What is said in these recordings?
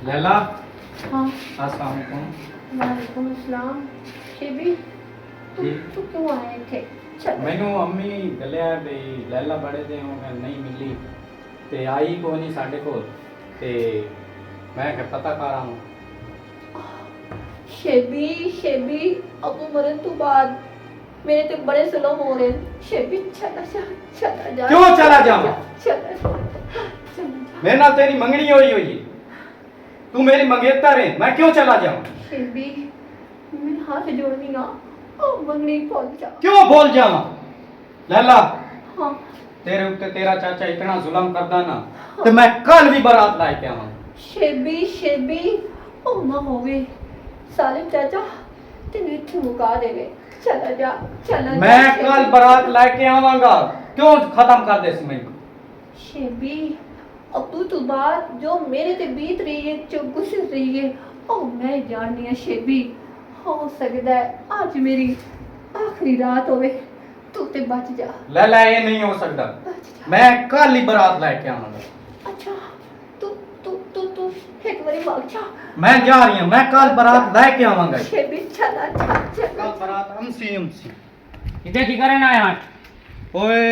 लैला हाँ। अस्सलाम वालेकुम। वालेकुम अस्सलाम। शेबी जी। तू क्यों आया थे? चल। मैनू अम्मी गलिया बई लैला बड़े दिन हो गए नहीं मिली ते आई को नहीं साढ़े को ते मैं क्या पता कर रहा हूँ। शेबी शेबी अबू मरन तो बाद मेरे ते बड़े जुल्म हो रहे हैं। शेबी चला जा चला जा। क्यों चला जावां? चला जा चला जा। मेरे नाल तेरी मंगनी हुई हुई है, तू मेरी मंगेतर है, मैं क्यों चला जाऊं? शेबी मैं हाथ जोड़नी ना ओ मंगनी पहुंच जा। क्यों बोल जावां? लैला हाँ तेरे उत्ते तेरा चाचा इतना जुल्म करदा ना ते मैं कल भी बारात लाई के आवां। शेबी शेबी ओ ना होवे सालिम चाचा तेन इत्थे मुका देवे। चला जा चला जा। मैं कल बारात लेके आवांगा, क्यों खत्म कर दे मैनू? शेबी अबू तो बात जो मेरे ते बीत रही है जो गुजर रही है ओ मैं जाननी है। शेबी हो सकता है आज मेरी आखिरी रात होवे तू ते बच जा। लैला ये नहीं हो सकता, बच जा। मैं कल ही बारात लेके आवांगा। अच्छा तू तू तू तू एक बारी भाग जा। मैं जा रही हूं, मैं कल बारात लेके आवांगा। शेबी चला जा कल चला। बारात अमसी अमसी। इधर की करन आया? ओए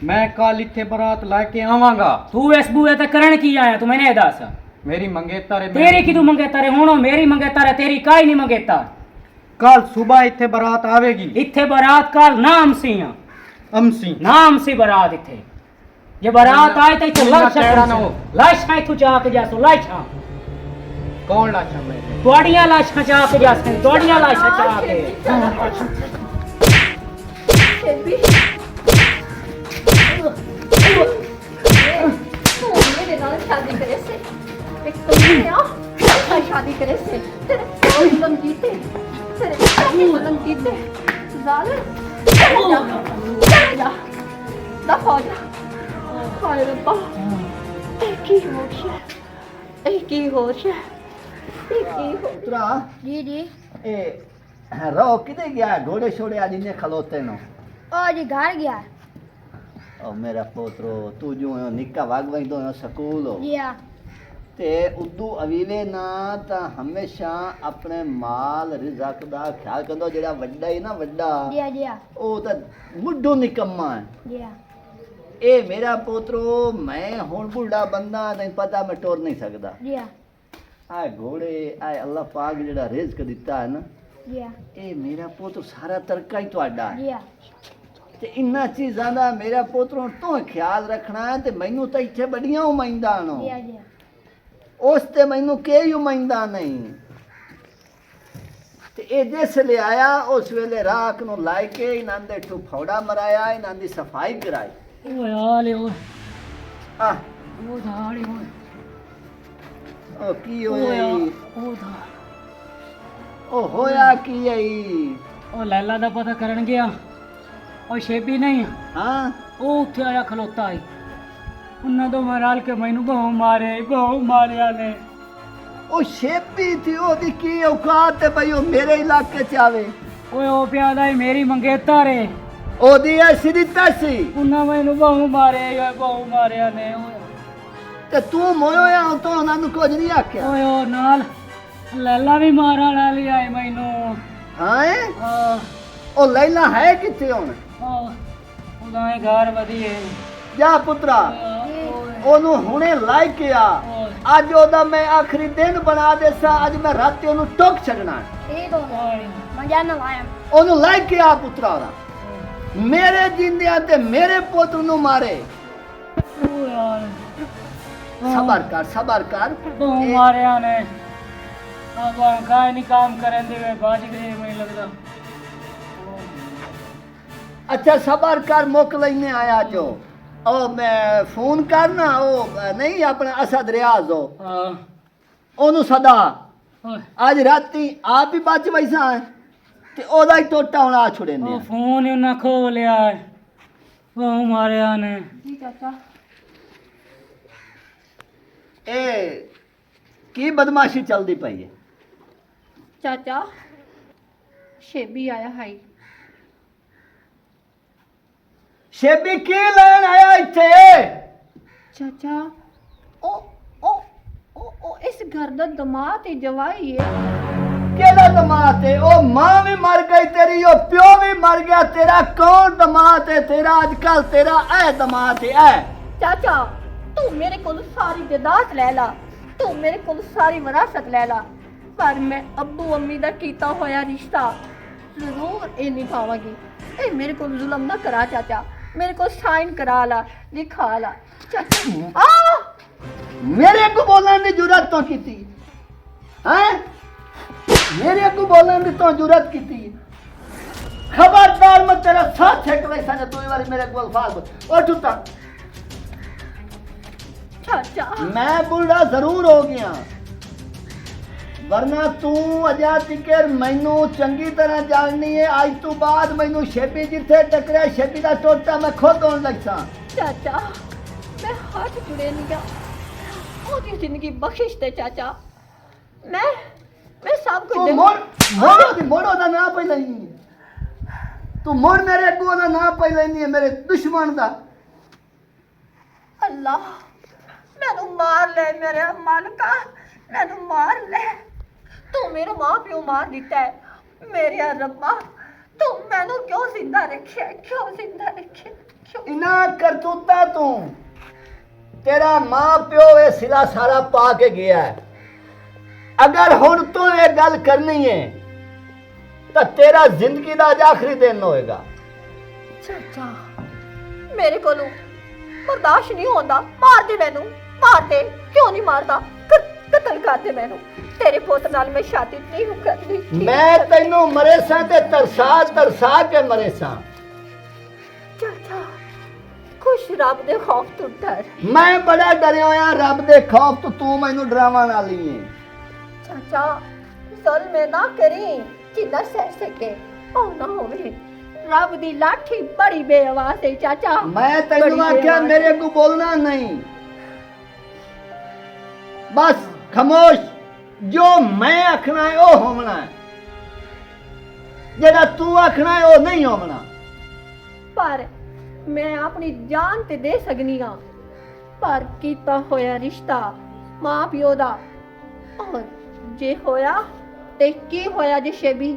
मैं कल इत्थे बारात लेके आवांगा। तू इस बूए ते करन की आया? तू मैंने दस मेरी मंगेतर है। तेरी की तू मंगेतर है? हुण मेरी मंगेतर है, तेरी काई नहीं मंगेतर। कल सुबह इत्थे बारात आवेगी। इत्थे बारात कल नाम सी अमसी नाम सी बारात इत्थे। जे बारात आए तो इत्थे मेरा लाशा कहना ना हो। लाशा इत्थू जाके जासो लाशा कौन लाशा मैं? तोड़ियां लाशा जाके जासो तोड़ियां लाशा जाके। शेबी तू मेरे नाल शादी करे से एक तुमने आ शादी करे से तेरे कोई जुल्म कीते तेरे कोई जुल्म कीते जालिम चला जा दफा हो जा। हाय रब्बा एक ही होश है एक ही होश है एक ही होश। पुत्रा जी जी ए रो किधे गया? घोड़े छोड़े आज इन्हें खलोते नो। ओ जी घर गया। ओ मेरा पोतरो तू जो निक्का वाग वही दो स्कूल हो जी हाँ ते उदू अवीले ना ता हमेशा अपने माल रिज़क दा ख्याल कंदो। जेड़ा वड्डा है ना वड्डा जी हाँ जी हाँ ओ ता मुड्ढो निकम्मा है। जी हाँ ए मेरा पोतरो मैं हुण बुढ़ा बंदा नहीं पता मैं टोर नहीं सकदा। जी हाँ आए घोड़े आए अल्लाह पाक जेड़ा रिज़्क दिता है ना जी हाँ ए मेरा पोतरो सारा तरका ही तुहाडा है। जी हाँ ते इन्ना चीज़ां दा मेरा पोतरो तो ख्याल रखना है ते मैनू तो इत्थे बड़ियां उम्मीदां नो जी हाँ जी हाँ उस ते मैनू केई उम्मीदां नहीं। ते ए जिसले आया उस वेले राख नू लाई के इन्हां दे ठू फौड़ा मराया इन्हां दी सफाई कराई। ओए आले ओए आ ओ धाड़ी ओए ओ की ओए होया ओ धा ओ होया की आई? ओ लैला दा पता करन गया और शेबी नहीं हां ਉਹ ਉੱਥੇ ਆਇਆ ਖਲੋਤਾ ਈ ਉਹਨਾਂ ਤੋਂ ਮੈਂ ਰਲ ਕੇ ਮੈਨੂੰ ਬਹੁ ਮਾਰਿਆ ਨੇ। ओ शेपी थी ओदी की औकात है भाई ओ मेरे इलाके च आवे? ਓਏ ਉਹ ਪਿਆ ਦਾ ਈ ਮੇਰੀ ਮੰਗੇਤਾ ਰੇ ओदी ऐसी दिता सी ਉਹਨਾਂ ਮੈਨੂੰ ਬਹੁ ਮਾਰਿਆ ਨੇ। ते तू मोया तो उन्हां नू कुछ नहीं आख्या? ਓਏ ਉਹ ਨਾਲ ਲੈਲਾ ਵੀ ਮਾਰਨ ਵਾਲੀ ਆਈ ਮੈਨੂੰ। हां ਆ ओ लैला है किथे हुण? ਉਹਦਾ ਇਹ ਘਰ ਵਧੀਏ। जा पुत्रा ओनू हुणे लाई के आ। अज ओदा मैं आखिरी दिन बना देसा। अज मैं राती ओनू टोक छड़ना। ठीक हो गया मैं जाना लाया। ओनू लाई के आ पुत्रा ओदा मेरे जिंदियां ते मेरे पुत्र नू मारे। सबर कर ਬਹੁ ਮਾਰਿਆ ਨੇ। ਆਪਾਂ ਕਾਇ ਨਹੀਂ ਕੰਮ ਕਰਨ ਦੇ ਵੇ ਬਾਜ ਗਏ ਮੈਨੂੰ ਲੱਗਦਾ। अच्छा सबर कर मुक लेने आया जो ओ मैं फोन करना ओ नहीं अपना असद रियाज हो ਹਾਂ ओनू सदा ਓਏ आज राती आप ही बच वैसा है ते ओदा ही टोटा हुण आ छुड़े ने। ਉਹ ਫੋਨ ਹੀ ਉਹਨਾਂ ਖੋ ਲਿਆ ਬਹੁ ਮਾਰਿਆ ਨੇ। जी चाचा ए की बदमाशी चलदी पई है? चाचा शेबी आया हाई। शेबी की लैन आया इत्थे? चाचा ओ ओ ओ ਉਹ ਇਸ ਘਰ ਦਾ ਦਮਾਦ ਤੇ ਜਵਾਈ ਹੈ। केड़ा दमाद है? ओ मां भी मर गई तेरी, ओ प्यो भी मर गया तेरा, कौन दमाद है तेरा आजकल? तेरा ऐ दमाद है ऐ। चाचा तू मेरे को सारी जायदाद ले ला, तू मेरे को सारी विरासत ले ला, पर मैं अब्बू अम्मी दा कीता होया रिश्ता जरूर ये निभावांगी। ए मेरे को जुल्म ना करा चाचा, मेरे को साइन करा ला, लिखा ला चाचा। मेरे को बोलने की जरूरत तो की हैं? मेरे को बोलने की तो जरूरत की थी? खबरदार मैं तेरा साथ छेक वैसा ने तू वाली मेरे को अल्फाज उठ उठा। चाचा मैं बूढ़ा जरूर हो गया, वरना तू अजा तिकर मैनू चंगी तरह जाननी है। आज तू बाद मैनू शेबी जिथे टकरिया शेबी का टोटा मैं खुद होने लग सा। चाचा मैं हाथ जुड़े नहीं गया, ओदी जिंदगी बख्शिश दे चाचा। मैं सब तू कुछ मोड़ो दा ना पई लेनी है, तू मोड़ मेरे अगू दा ना पई लेनी है, मेरे दुश्मन दा। अल्लाह मैनू मार ले मेरे मालिका, मैनू मार ले। तू मेरे मां प्यो मार दिता है, मेरे रब्बा तू मैनू क्यों जिंदा रखे, क्यों जिंदा रखे, क्यों? इना करतूता तू तेरा मां प्यो ये सिला सारा पा के गया है। अगर हुण तू ये गल करनी है तो तेरा जिंदगी का अज आखिरी दिन होएगा। चाचा मेरे को बर्दाश्त नहीं होता, मार दे मैनू, मार दे। क्यों नहीं मारदा? कतल कर दे मैनू, तेरे पुत नाल मैं शादी नहीं करनी। मैं तैनू मरे सा ते तरसा के मरे सा। चाचा खुश रब दे खौफ तो डर। मैं बड़ा डरिया होया रब दे खौफ तो तू मैनू डरावन वाली है। चाचा जुल्म ना करी जिन्ना सह सके, ओ ना होवे। रब दी लाठी बड़ी बेआवाज है चाचा। मैं तैनू आख्या मेरे को बोलना नहीं, बस खामोश। जो मैं आखना है वो होना है, जेड़ा तू आखना है वो नहीं होना। पर मैं अपनी जान ते दे सकनी हाँ, पर कीता होया रिश्ता मां प्यो दा। और जे होया ते की होया जे शेबी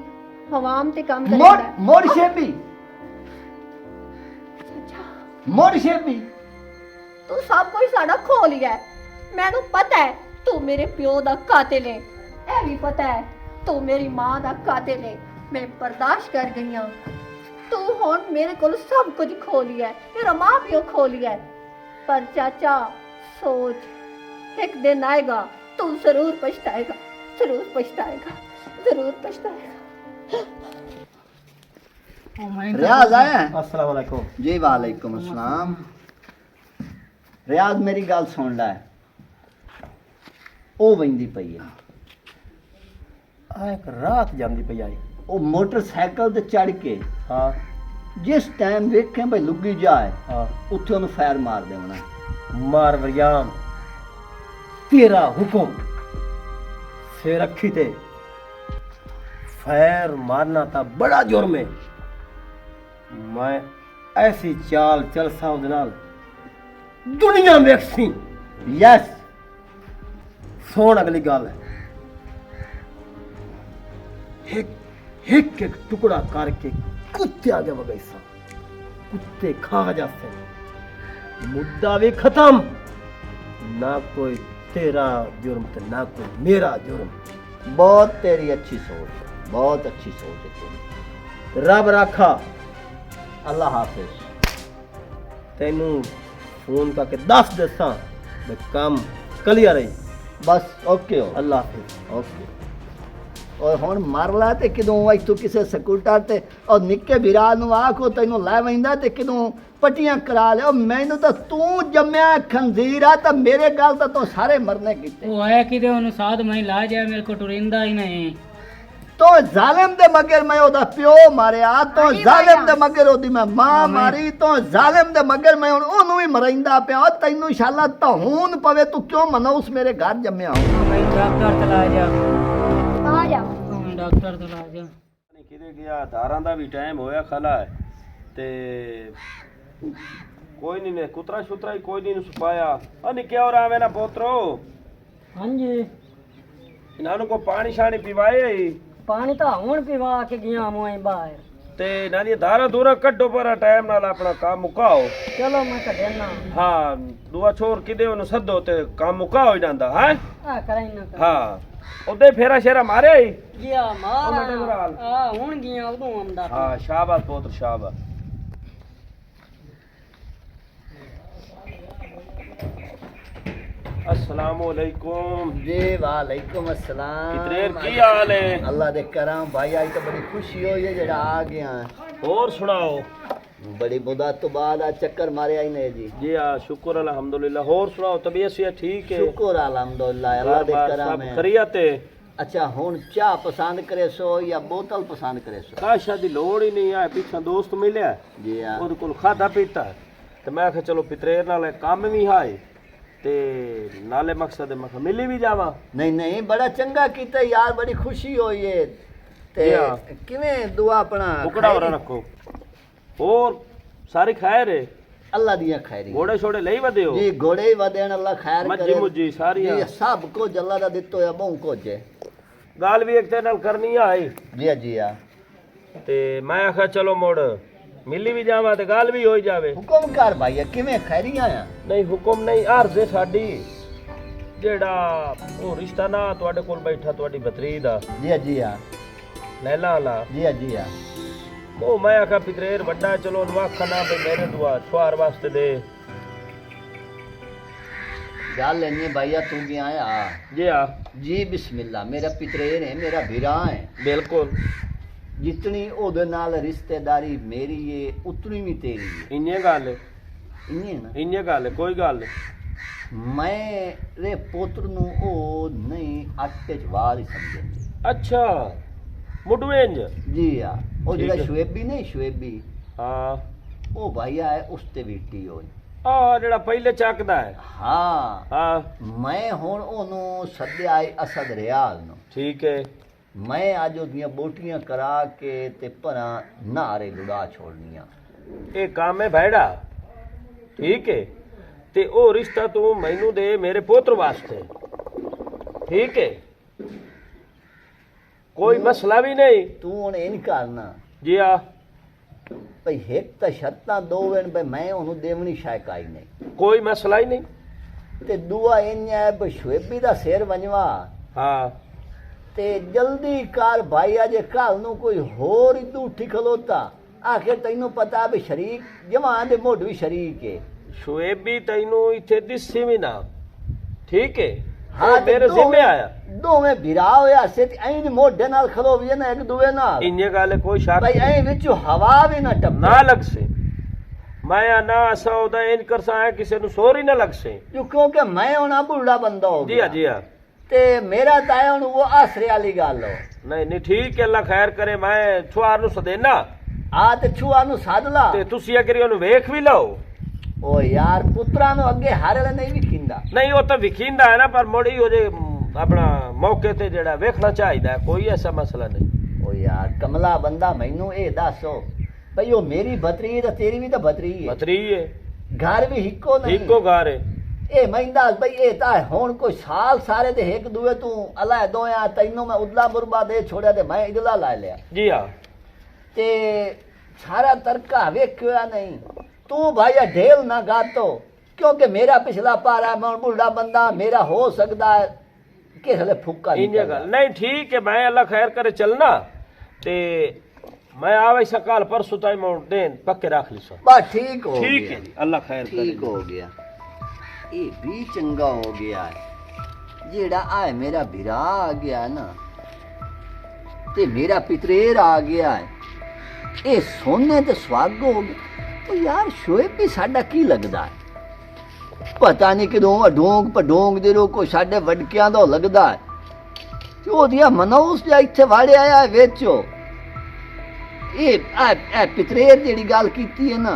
हवाम ते काम करेगा। मोड़ शेबी, चाचा मोड़ शेबी। तू सब कुछ साडा खो लिया है, मैनू पता है तू मेरे प्यो दा कातिल है, ए भी पता है तू मेरी मां दा कातिल है। मैं बर्दाश्त कर गई हां, तू हुण मेरे कोल सब कुछ खो लिया है, मेरा मां प्यो खो लिया है। पर चाचा सोच एक दिन आएगा तू जरूर पछताएगा, जरूर पछताएगा, जरूर पछताएगा। रियाज आया है? अस्सलाम वालेकुम। जी वालेकुम अस्सलाम। रियाज मेरी गल सुन लै, ओ वंदी पई है, आ एक रात जांदी पई आई। ओ मोटरसाइकिल ते चढ़ के हाँ जिस टाइम वेखें भाई लुगी जाए हाँ उत्थे ओनू फैर मार देना। मार वरियाम तेरा हुक्म सिर रखी ते फैर मारना था बड़ा जुर्म है। मैं ऐसी चाल चल सा उहदे नाल दुनिया वेखसी। यस सोन अगली गल है, एक एक टुकड़ा करके कुत्ते आगे वगैसा, कुत्ते खा जाते, मुद्दा भी खत्म। ना कोई तेरा जुर्म ते ना कोई मेरा जुर्म। बहुत तेरी अच्छी सोच है, बहुत अच्छी सोच है तेरी। रब राखा। अल्लाह हाफिज। तेनू फोन करके दस दसा मैं काम कलिया रही। बस ओके हो। अल्लाह हाफिज। ओके। और हुण मर ला ते किदों अज तू किसे स्कूटर ते और निक्के बिरा नू आखो तैनू लै वैंदा ते किदों पट्टियां करा ले। और मैनू तो तू जम्मिया खंजीर आ तो मेरे गल तो तू सारे मरने कीते। वो आया कि उन्हें साथ मैं ला जाए, मेरे को टुरिंदा ही नहीं। तो जालिम दे मगर मैं ओदा प्यो मारिया, तो जालिम दे मगर ओदी मैं मां मारी, तो जालिम दे मगर मैं हुण ओनू भी मरैंदा पिया। तैनू इंशाअल्लाह तहून पवे तू क्यों मनौस मेरे घर जम्मिया हो। मैं डॉक्टर तला जा, आ जा डॉक्टर तला जा। किते गया धारां दा भी टाइम होया खला है ते कोई नहीं ने कुतरा शुतरा ही कोई नहीं सुपाया। अनि क्या हो रहा है ना पोतरो? ਹਾਂਜੀ ਇਹਨਾਂ ਨੂੰ ਕੋ ਪਾਣੀ ਸ਼ਾਣੀ ਪਿਵਾਏ ਪਾਣੀ ਤਾਂ ਹੁਣ ਪੀਵਾ ਕੇ ਗਿਆ ਮੋਏ ਬਾਹਰ ਤੇ ਇਹਨਾਂ ਦੀਆਂ ਧਾਰਾਂ ਦੂਰਾ ਕੱਢੋ ਪਰ ਟਾਈਮ ਨਾਲ ਆਪਣਾ ਕੰਮ ਮੁਕਾਓ। ਚਲੋ ਮੈਂ ਕੱਢਣਾ ਹਾਂ ਦੁਆ ਛੋਰ ਕਿਦੇ ਉਹਨੂੰ ਸੱਦੋ ਤੇ ਕੰਮ ਮੁਕਾਓ ਜਾਂਦਾ ਹੈ। ਆ ਕਰਾਈ ਨਾ ਹਾਂ ਉਹਦੇ ਫੇਰਾ ਸ਼ੇਰਾ ਮਾਰਿਆ ਹੀ। ਗਿਆ ਉਹ ਮੁੰਡੇ ਨੂੰ ਨਾਲ। ਮਾਰ ਆ ਹੁਣ ਗਿਆ ਉਦੋਂ ਆਉਂਦਾ ਹਾਂ ਸ਼ਾਬਾਸ਼ ਪੁੱਤਰ ਸ਼ਾਬਾਸ਼। अस्सलाम वालेकुम। जी वालेकुम अस्सलाम। कितरेर की हाल है? अल्लाह दे करम भाई, आज तो बड़ी खुशी हुई है जेड़ा आ गया। और सुनाओ। बड़ी मुद्दत तो बाद आज चक्कर मारे आई ने जी। जी हाँ शुक्र अल्हम्दुलिल्लाह। और सुनाओ तबीयत से ठीक है? शुक्र अल्हम्दुलिल्लाह, अल्लाह दे करम है। खैरियत है? अच्छा हुन चाह पसंद करे सो या बोतल पसंद करे सो? काशा दी लोड़ ही नहीं है, पीछा दोस्त मिले जी हाँ। ਉਹਦੇ ਕੋਲ ਖਾਦਾ ਪੀਤਾ ਤੇ ਮੈਂ ਕਿਹਾ ਚਲੋ ਪਿਤਰੇਰ ਨਾਲ ਕੰਮ ਵੀ ਹਾਏ ਤੇ ਨਾਲੇ ਮਕਸਦ ਮੈਂ ਕਿਹਾ ਮਿਲੀ ਵੀ ਜਾਵਾਂ। नहीं नहीं बड़ा चंगा कीता यार, बड़ी खुशी हुई है। ते जी हाँ। किवें दुआ अपना ਟੁਕੜਾ ਹੋਰ ਰੱਖੋ। ਹੋਰ ਸਾਰੀ ਖੈਰ ਹੈ? अल्लाह दिया खैरी ਘੋੜੇ ਛੋੜੇ ਲਈ ਵਧੇ ਹੋ? जी घोड़े ही वदेन अल्लाह खैर मज्जी करे मुज्जी सारियां? जी सब कुछ अल्लाह दा दित्तो है, बहु कुछ है। ਗੱਲ ਵੀ ਇੱਕ ਤੇ ਨਾਲ ਕਰਨੀ ਆਈ जी हाँ। ਤੇ ਮੈਂ ਆਖਿਆ ਚਲੋ ਮੁੜ ਮਿਲੀ ਵੀ ਜਾਵਾਂ ਤੇ ਗੱਲ ਵੀ ਹੋਈ ਜਾਵੇ। हुक्म कर भाई, किवें खैरियां आ? ਨਹੀਂ ਹੁਕਮ ਨਹੀਂ, ਅਰਜ਼ ਹੈ ਸਾਡੀ ਜਿਹੜਾ ਉਹ ਰਿਸ਼ਤਾ ਨਾ ਤੁਹਾਡੇ ਕੋਲ ਬੈਠਾ ਤੁਹਾਡੀ ਬਤਰੀ ਦਾ जी हाँ। ਲੈਲਾ ਵਾਲਾ जी हाँ। ਉਹ ਮੈਂ ਆਖਿਆ ਪਿਤਰੇਰ ਵੱਡਾ ਚਲੋ ਉਹਨੂੰ ਆਖਾ ਨਾ ਵੀ ਮੇਰੇ ਦੁਆ ਛੁਆਰ ਵਾਸਤੇ ਦੇ। गल लेनी भैया तू गया आया ਜੀ ਆ जी बिस्मिल्लाह, मेरा पितरेर है, मेरा भिरा है। ਬਿਲਕੁਲ जितनी ओदे नाल रिश्तेदारी मेरी है उतनी भी तेरी है। ਇੰਨੇ ਗੱਲ इन्नी है ना। ਇੰਨੇ ਗੱਲ कोई ਗੱਲ नहीं। मेरे पुत्र नु ओ नहीं आटे च वाल ही समझे। ਅੱਛਾ ਮੁੱਢਵੇਂ ਇੰਜ जी हाँ। ओ ठीक जेड़ा है। शुएबी नहीं शुएबी, ਹਾਂ ओ भैया है उस ते बेटी होई। ਆ ਜਿਹੜਾ ਪਹਿਲੇ ਚੱਕਦਾ ਹੈ। हाँ ਹਾਂ मैं हुण ओनू सद्या आई असद रियाल नु। ਠੀਕ ਹੈ। मैं अज ओदियां बोटियां करा के ते भरा नारे लुड़ा छोड़नियां। ਇਹ ਕੰਮ ਹੈ ਭੈੜਾ ਠੀਕ ਹੈ ਤੇ ਉਹ ਰਿਸ਼ਤਾ ਤੂੰ ਮੈਨੂੰ ਦੇ ਮੇਰੇ ਪੁੱਤਰ ਵਾਸਤੇ ਠੀਕ ਹੈ ਕੋਈ ਮਸਲਾ ਵੀ ਨਹੀਂ। तू हुण इंज करना ਜੀ ਆ भई एक तो शर्तां दो वन भई मैं ओनू देवनी शायकाई नहीं, ਕੋਈ ਮਸਲਾ ਹੀ ਨਹੀਂ। ते दुआ इंज है भई शुएबी दा सिर वंजवा ਹਾਂ ते जल्दी कर भाई, अजे कल नू कोई होर इदू उठी खलोता आखिर तैनू पता भी शरीक जवान दे मुढ भी शरीक है। ਸ਼ੁਏਬੀ ਤੈਨੂੰ ਇੱਥੇ ਦਿਸੀ ਵੀ ਨਾ ਠੀਕ ਹੈ। हाँ ਉਹ ਮੇਰੇ ਜ਼ਿੰਮੇ ਆਇਆ दोवें भिरा होया से ते ऐं मोढे नाल खलोवीए ना एक दूए नाल ਇੰਨੇ ਗੱਲ ਕੋਈ ਸ਼ੱਕ भई ऐं विचों हवा भी ना टपे। ਨਾ ਲੱਗ ਸੇ ਮੈਂ ਨਾ ਅਸਾਂ ਉਹਦਾ ਇੰਜ ਕਰਸਾਂ ਹੈ ਕਿਸੇ ਨੂੰ ਸੋਰ ਹੀ ਨਾ ਲੱਗ ਸੇ। क्योंकि मैं होना बूढ़ा बंदा हो ਜੀ गया ਆ ਜੀ ਆ ते मेरा ताया हुण वो आसरे वाली गल हो। ਨਹੀਂ ਨਹੀਂ ਠੀਕ ਹੈ ਅੱਲਾ ਖੈਰ ਕਰੇ। ਮੈਂ ਛੁਆਰ ਨੂੰ ਸਦੇਨਾ आ ते छुआ नु साध ला। ਤੇ ਤੁਸੀਂ ਅਗਰ ਉਹਨੂੰ ਵੇਖ ਵੀ ਲਓ। ओ यार पुत्रा नु अगे हारे वाला नहीं विखिंदा। ਨਹੀਂ ਉਹ ਤਾਂ ਵਿਖੀਂਦਾ ਹੈ ਨਾ ਪਰ ਮੋੜੀ ਹੋ ਜੇ ਆਪਣਾ ਮੌਕੇ ਤੇ ਜਿਹੜਾ ਵੇਖਣਾ ਚਾਹੀਦਾ ਕੋਈ ਐਸਾ ਮਸਲਾ ਨਹੀਂ। ओ यार कमला बंदा मैनू ए दसो भई ओ मेरी भतरी है ते तेरी भी तो भतरी है, ਬਤਰੀ ਹੈ घर भी हिको नहीं। ਇੱਕੋ ਘਰ ਹੈ। ए मैं दस भई ए ता हुण कोई साल सारे ते एक दूए तू अल्लाह दोया तैनू मैं उदला मुरबा दे छोड़या ते मैं इदला ला लिया ਜੀ ਹਾਂ ते सारा तरका वेख्या नहीं। तू भाई ढेल ना गातो क्योंकि मेरा पिछला पारा मैं बुढ़ा बंदा मेरा हो सकता है किस ले फुक्का ਇੰਜ निकल ਗੱਲ नहीं ठीक है। मैं अल्लाह खैर करे चलना ते मैं आवे सकाल परसों ताई मैं देन पक्के रख ली सो। बस ठीक हो ठीक गया। है जी अल्लाह खैर करे। ठीक हो गया, ये भी चंगा हो गया है जेड़ा आए मेरा भिरा आ गया ना ते मेरा पितरेर आ गया है। ये सोने ते सुहाग हो गया। तो यार शोएब भी साडा की लगदा है पता नहीं किदों ढोंग पढोंग दे रो कोई साडे वडकियां दा लगदा है ते ओदिया मनौस जा इत्थे वाड़े आया वेचो। ये आ पितरेर जेड़ी गल कीती है ना,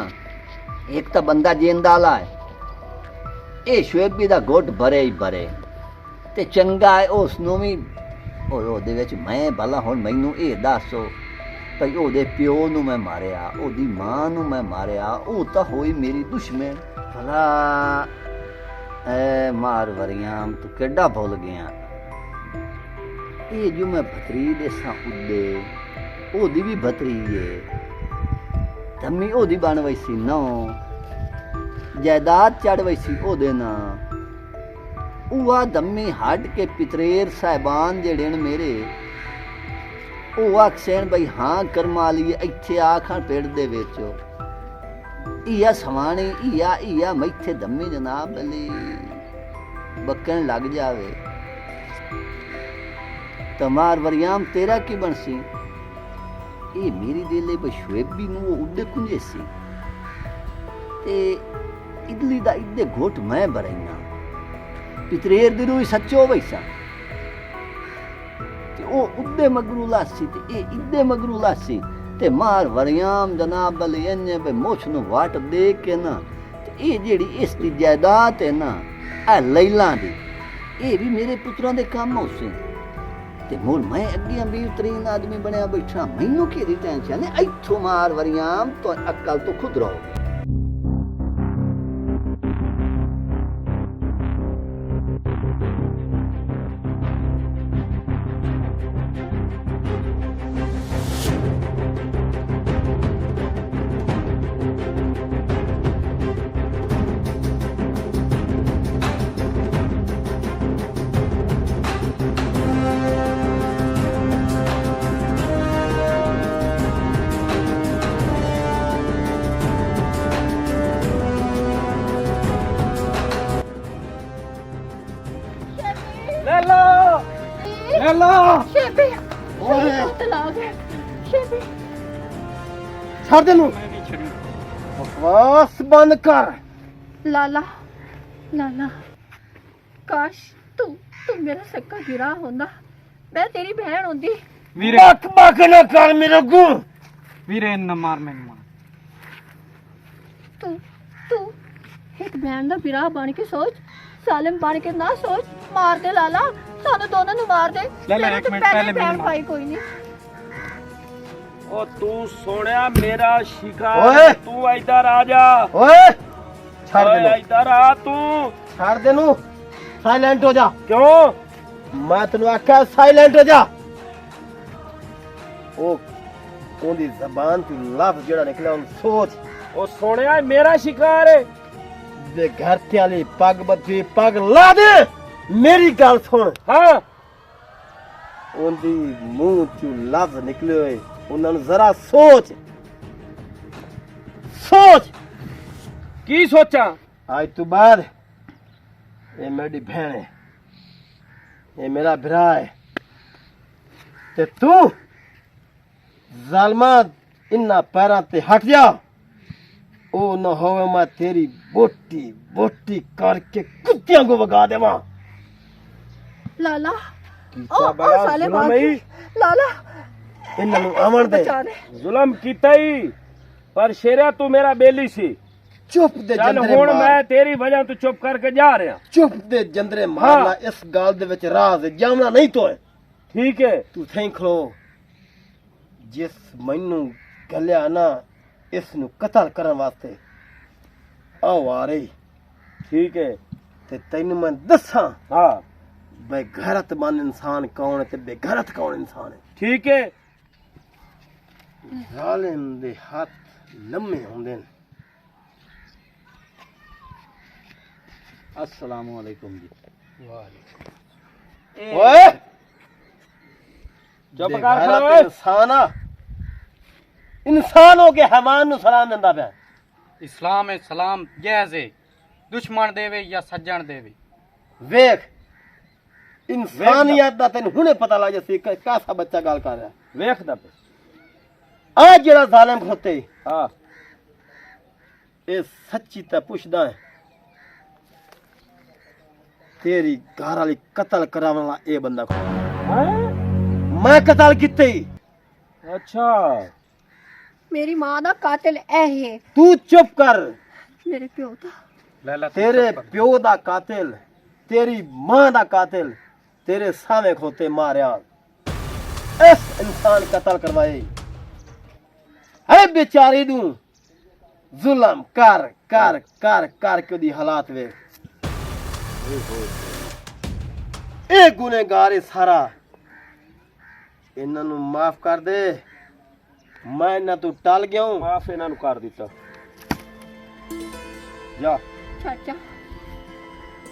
एक तो बंदा जेंदा ला है, ये शुएबी दा गुट भरे ही भरे ते चंगा है उसनू भी ओदे विच मैं भला हुण मैनू ये दसो भई ओदे प्यो नू मैं मारिया ओदी मां नू मैं मारिया ओ तां होई मेरी दुश्मन। भला ਐ ਮਾਰ ਵਰੀਆਂ ਤੂੰ ਕਿੱਡਾ ਭੁੱਲ ਗਿਆ ਇਹ ਜੋ ਮੈਂ ਭਤਰੀ ਦੇ ਸਾਂ ਉੱਦੇ ਉਹਦੀ ਵੀ ਭਤਰੀ ਏ ਧੰਮੀ ਉਹਦੀ ਬਣ ਵਈ ਸੀ ਨੋ ਜਾਇਦਾਦ ਚੜ ਵਈ ਸੀ ਉਹਦੇ ਨਾਂ ਉਹ ਆ ਧੰਮੀ ਹੱਡ ਕੇ ਪਿਤਰੇਰ ਸਾਹਿਬਾਨ ਜਿਹੜੇ ਨੇ ਮੇਰੇ ਉਹ ਆਖਣ ਬਈ ਹਾਂ ਕਰਮਾ ਲਈ ਇੱਥੇ ਆਖਾਂ ਪਿੰਡ ਦੇ ਵਿੱਚ ਇਆ ਸਵਾਣੀ ਇਆ ਮੈਥੇ ਧੰਮੀ ਜਨਾਬ ਅਲੀ ਬੱਕਣ ਲੱਗ ਜਾਵੇ ਤਮਾਰ ਵਰਿਆਮ ਤੇਰਾ ਕੀ ਬਣਸੀ ਇਹ ਮੇਰੀ ਦਿਲੇ ਬਸ਼ਵੇਬੀ ਨੂੰ ਉਹ ਉੱਡੇ ਕੁੰਜੇ ਸੀ ਤੇ ਇਡਲੀ ਦਾ ਇੱਦੇ ਘੋਟ ਮੈਂ ਬਰੈਨਾ ਪਿਤਰੇਰ ਦੀ ਰੂਹ ਸੱਚੋ ਵੈਸਾ ਤੇ ਉਹ ਉੱਦੇ ਮਗਰੂ ਲਾਸੀ ਤੇ ਇਹ ਇੱਦੇ ਮਗਰੂ ਲਾਸੀ ਤੇ ਮਾਰ ਵਰਿਆਮ ਜਨਾਬ ਅਲੀ ਇੰਨੇ ਬੇ ਮੋਛ ਨੂੰ ਵਾਟ ਦੇ ਕੇ ਨਾ ਤੇ ਇਹ ਜਿਹੜੀ ਇਸ ਦੀ ਜਾਇਦਾਦ ਹੈ ਨਾ ਇਹ ਲੈਲਾਂ ਦੀ ਇਹ ਵੀ ਮੇਰੇ ਪੁੱਤਰਾਂ ਦੇ ਕੰਮ ਹੋਸੇ ਤੇ ਹੁਣ ਮੈਂ ਅੱਗੇ ਵੀ ਉਤਰੀਨ ਆਦਮੀ ਬਣਿਆ ਬੈਠਾ ਮੈਨੂੰ ਕਿਹਦੀ ਟੈਨਸ਼ਨ ਹੈ ਇੱਥੋਂ ਮਾਰ ਵਰਿਆਮ ਤੋਂ ਅਕਲ ਤੋਂ ਖੁਦ ਰਹੋ ਲੈ ਲਾ ਸ਼ੇਬੀ ਓਏ ਤਲਾਕ ਹੈ ਸ਼ੇਬੀ ਛੱਡ ਦੇ ਨੂੰ ਬਕਵਾਸ ਬੰਦ ਕਰ ਲਾਲਾ ਲਾਲਾ ਕਾਸ਼ ਤੂੰ ਮੇਰਾ ਸੱਕਾ ਗਿਰਾ ਹੁੰਦਾ ਮੈਂ ਤੇਰੀ ਭੈਣ ਹੁੰਦੀ ਵੀਰੇ ਬਕ ਬਕ ਨਾ ਕਰ ਮੇਰੇ ਕੋ ਵੀਰੇ ਨਾ ਮਾਰ ਮੈਨੂੰ ਤੂੰ ਇੱਕ ਭੈਣ ਦਾ ਵਿਰਾਹ ਬਣ ਕੇ ਸੋਚ ਸਾਲਮ ਬਣ ਕੇ ਨਾ ਸੋਚ ਮਾਰ ਦੇ ਲਾਲਾ ਸਾਨੂੰ ਦੋਨਾਂ ਨੂੰ ਮਾਰ ਦੇ ਲਾਲਾ, ਤੇਰੇ ਇੱਕ ਤੋਂ ਮਿੰਟ, ਪਹਿਲੇ ਪਹਿਲੇ ਭੈਣ ਮੈਨੂੰ ਭਾਈ ਕੋਈ ਨਹੀਂ ਉਹ ਤੂੰ ਸੋਹਣਿਆ ਮੇਰਾ ਓਏ। ਸ਼ਿਕਾਰ ਤੂੰ ਇੱਧਰ ਆ ਜਾ ਓਏ ਛੱਡ ਦੇ ਓਏ ਨੂੰ ਇੱਧਰ ਆ ਤੂੰ ਛੱਡ ਦੇ ਨੂੰ ਸਾਇਲੈਂਟ ਹੋ ਜਾ ਕਿਉਂ ਮੈਂ ਤੈਨੂੰ ਆਖਿਆ ਸਾਇਲੈਂਟ ਹੋ ਜਾ ਉਹ ਉਹਦੀ ਜ਼ਬਾਨ ਤੋਂ ਲਫ਼ਜ਼ ਜਿਹੜਾ ਨਿਕਲਿਆ ਉਹਨੂੰ ਸੋਚ ਉਹ ਸੋਹਣਿਆ ਮੇਰਾ ਸ਼ਿਕਾਰ ਹੈ ਦੇ ਘਰ ਤੇ ਵਾਲੀ ਪੱਗ ਬੱਧੀ ਪੱਗ ਲਾ ਦੇ ਮੇਰੀ ਗੱਲ ਸੁਣ ਹਾਂ ਉਹਦੀ ਮੂੰਹ ਚੋਂ ਲਫ਼ਜ਼ ਨਿਕਲੇ ਹੋਏ ਉਹਨਾਂ ਨੂੰ ਜ਼ਰਾ ਸੋਚ ਕੀ ਸੋਚਾਂ ਅੱਜ ਤੋਂ ਬਾਅਦ ਇਹ ਮੇਰੀ ਭੈਣ ਹੈ ਇਹ ਮੇਰਾ ਭਰਾ ਹੈ ਤੇ ਤੂੰ ਜ਼ਾਲਮਾ ਇਨ੍ਹਾਂ ਪੈਰਾਂ ਤੇ ਹਟ ਜਾ ਉਹ ਨਾ ਹੋਵੇ ਮੈਂ ਤੇਰੀ ਬੋਟੀ ਕਰਕੇ ਕੁੱਤਿਆਂ ਕੋ ਵਗਾ ਦੇਵਾਂ ਲਾਲਾ ਕੀਤਾ ਉਹ ਬੜਾ ਸਾਲੇ ਜ਼ੁਲਮ ਬਾਕੀ ਹੀ ਲਾਲਾ ਇਹਨਾਂ ਨੂੰ ਆਵਣ ਦੇ ਬਚਾ ਦੇ ਜ਼ੁਲਮ ਕੀਤਾ ਹੀ ਪਰ ਸ਼ੇਰਾ ਤੂੰ ਮੇਰਾ ਬੇਲੀ ਸੀ ਚੁੱਪ ਦੇ ਚੱਲ ਜੰਦਰੇ ਹੁਣ ਮਾਰ ਮੈਂ ਤੇਰੀ ਵਜ੍ਹਾ ਤੋਂ ਚੁੱਪ ਕਰਕੇ ਜਾ ਰਿਹਾ ਚੁੱਪ ਦੇ ਜੰਦਰੇ ਮਾਰ ਲਾ ਇਸ ਗੱਲ ਦੇ ਵਿੱਚ ਰਾਜ਼ ਜਾਮਣਾ ਨਹੀਂ ਤੋਏ ਠੀਕ ਹੈ ਤੂੰ ਥੈਂ ਖਲੋ ਜਿਸ ਮੈਨੂੰ ਗੱਲਿਆ ਨਾ ਇਸ ਨੂੰ ਕਤਲ ਕਰਨ ਵਾਸਤੇ ਆਓ ਆ ਰਹੀ ਠੀਕ ਹੈ ਤੇ ਤੈਨੂੰ ਮੈਂ ਦੱਸਾਂ ਹਾਂ ਬੇਗੈਰਤਮੰਦ ਇਨਸਾਨ ਕੌਣ ਹੈ ਤੇ ਬੇਗੈਰਤ ਕੌਣ ਇਨਸਾਨ ਹੈ ਠੀਕ ਹੈ ਜ਼ਾਲਿਮ ਦੇ ਹੱਥ ਲੰਮੇ ਹੁੰਦੇ ਨੇ अस्सलामु अलैकुम जी ਓਏ ਚੁੱਪ ਕਰ ਬੇਗੈਰਤ ਖੜੋ ਓਏ। ਇਨਸਾਨ ਆ ਇਨਸਾਨ ਹੋ ਕੇ ਹਮਾਨ ਨੂੰ ਸਲਾਮ ਦਿੰਦਾ ਪਿਆ ਇਸਲਾਮ ਹੈ ਸਲਾਮ ਜਾਇਜ਼ ਹੈ ਦੁਸ਼ਮਣ ਦੇਵੇ ਜਾਂ ਸੱਜਣ ਦੇਵੇ ਵੇਖ ਇਨਸਾਨੀਅਤ ਦਾ ਤੈਨੂੰ ਹੁਣੇ ਪਤਾ ਲੱਗ ਜਾਸੀ ਕਿ ਕਾਸਾ ਬੱਚਾ ਗੱਲ ਕਰ ਰਿਹਾ ਵੇਖਦਾ ਪਿਆ ਆ ਜਿਹੜਾ ਜ਼ਾਲਿਮ ਖੋਤੇ ਹਾਂ ਇਹ ਸੱਚੀ ਤਾਂ ਪੁੱਛਦਾ ਹੈ ਤੇਰੀ ਘਰ ਵਾਲੀ ਕਤਲ ਕਰਾਉਣ ਵਾਲਾ ਇਹ ਬੰਦਾ ਕੌਣ ਹੈਂ? ਮੈਂ ਕਤਲ ਕੀਤੇ ਅੱਛਾ ਮੇਰੀ ਮਾਂ ਦਾ ਕਾਤਲ ਇਹ ਹੈ ਤੂੰ ਚੁੱਪ ਕਰ ਮੇਰੇ ਪਿਓ ਦਾ ਲੈਲਾ ਤੇਰੇ ਪਿਓ ਦਾ ਕਾਤਿਲ ਤੇਰੀ ਮਾਂ ਦਾ ਕਾਤਿਲ ਤੇਰੇ ਸਾਹਮਣੇ ਖੋਤੇ ਮਾਰਿਆ ਇਸ ਇਨਸਾਨ ਕਤਲ ਕਰਵਾਏ ਹੈ ਬੇਚਾਰੀ ਨੂੰ ਜ਼ੁਲਮ ਕਰ ਕੇ ਉਹਦੀ ਹਾਲਾਤ ਵੇਖ ਇਹ ਗੁਨੇਗਾਰ ਇਹ ਸਾਰਾ ਇਹਨਾਂ ਨੂੰ ਮਾਫ ਕਰ ਦੇ। ਮੈਂ ਇਹਨਾਂ ਤੋਂ ਟਲ ਗਿਆ ਹੂੰ। ਮਾਫ ਇਹਨਾਂ ਨੂੰ ਕਰ ਦਿੱਤਾ। ਜਾ ਚਾਚਾ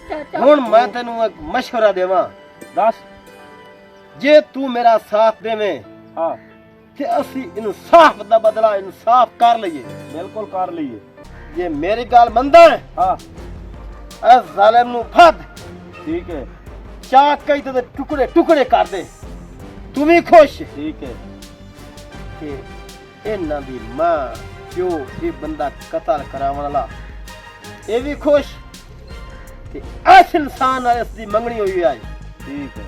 ਚਾਚਾ ਹੁਣ ਮੈਂ ਤੈਨੂੰ ਇੱਕ ਮਸ਼ਵਰਾ ਦੇਵਾਂ। ਦੱਸ। ਜੇ ਤੂੰ ਮੇਰਾ ਸਾਥ ਦੇਵੇਂ ਹਾਂ ਤੇ ਅਸੀਂ ਇਨਸਾਫ ਦਾ ਬਦਲਾ ਇਨਸਾਫ ਕਰ ਲਈਏ। ਬਿਲਕੁਲ ਕਰ ਲਈਏ। ਜੇ ਮੇਰੀ ਗੱਲ ਮੰਨਦਾ ਹੈ ਹਾਂ ਇਸ ਜ਼ਾਲਿਮ ਨੂੰ ਫੜ, ਠੀਕ ਹੈ ਚਾਕ ਕੇ ਤੇ ਟੁਕੜੇ ਟੁਕੜੇ ਕਰ ਦੇ। ਤੂੰ ਵੀ ਖੁਸ਼ ਠੀਕ ਹੈ। ਤੇ ਇਹਨਾਂ ਦੀ ਮਾਂ ਪਿਓ ਇਹ ਬੰਦਾ ਕਤਲ ਕਰਾਉਣ ਵਾਲਾ ਇਹ ਵੀ ਖੁਸ਼ ਤੇ ਇਸ ਇਨਸਾਨ ਨਾਲ ਇਸ ਦੀ ਮੰਗਣੀ ਹੋਈ ਹੈ। ਠੀਕ ਹੈ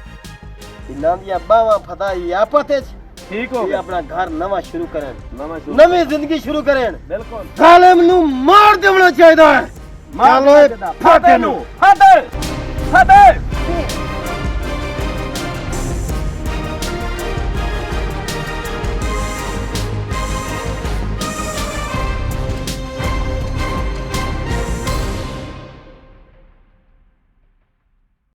ਇਹਨਾਂ ਦੀਆਂ ਬਾਹਾਂ ਫਦਾਈ ਆਪਸ ਵਿੱਚ ਠੀਕ ਹੋ ਇਹ ਗਿਆ। ਆਪਣਾ ਘਰ ਨਵਾਂ ਸ਼ੁਰੂ ਕਰਨ, ਨਵਾਂ ਸ਼ੁਰੂ ਨਵੀਂ ਜ਼ਿੰਦਗੀ ਸ਼ੁਰੂ ਕਰਨ। ਬਿਲਕੁਲ ਜ਼ਾਲਿਮ ਨੂੰ ਮਾਰ ਦੇਣਾ ਚਾਹੀਦਾ ਹੈ। ਮਾਰ ਚਲੋ ਦੇਣਾ ਇਹ ਚਾਹੀਦਾ। ਫਾਟੇ ਨੂੰ ਫਤਿਹ ਫਤਿਹ